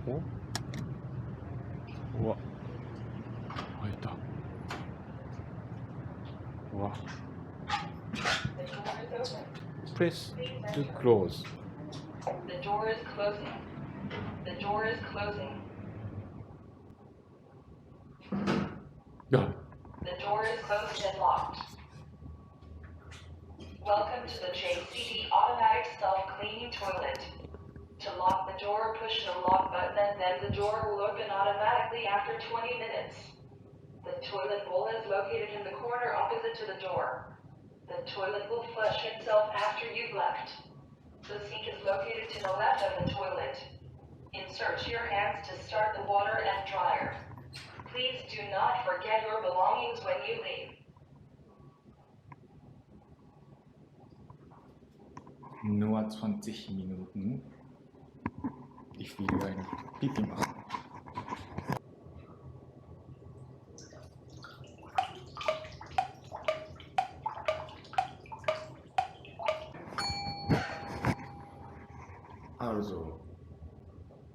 お、うわ、開いた。うわ。Press to close. The door is closing. The door is closing. あ、The door is closed and locked. Welcome to the JCD automatic self-cleaning toilet. To lock the door, push the lock button and then the door will open automatically after 20 minutes. The toilet bowl is located in the corner opposite to the door. The toilet will flush itself after you've left. The sink is located to the left of the toilet. Insert your hands to start the water and dryer. Please do not forget your belongings when you leave. Nur 20 Minuten. Ich will eine Pipi machen. Also,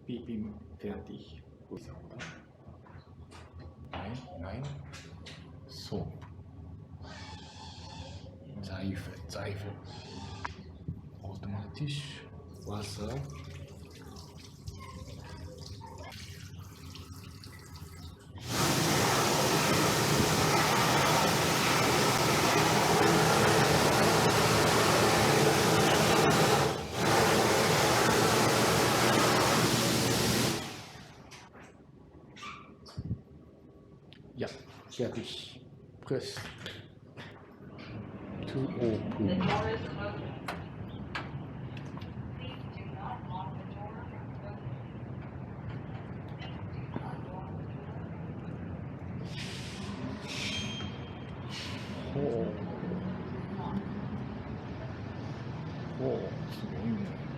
Pipi fertig. Oder? Nein, nein. So. Seife. Automatisch. Wasser. Ja, fertig. Press to The open. door is closed. Please do not lock the door from closing. Please do not lock the door. ほう、すごいね。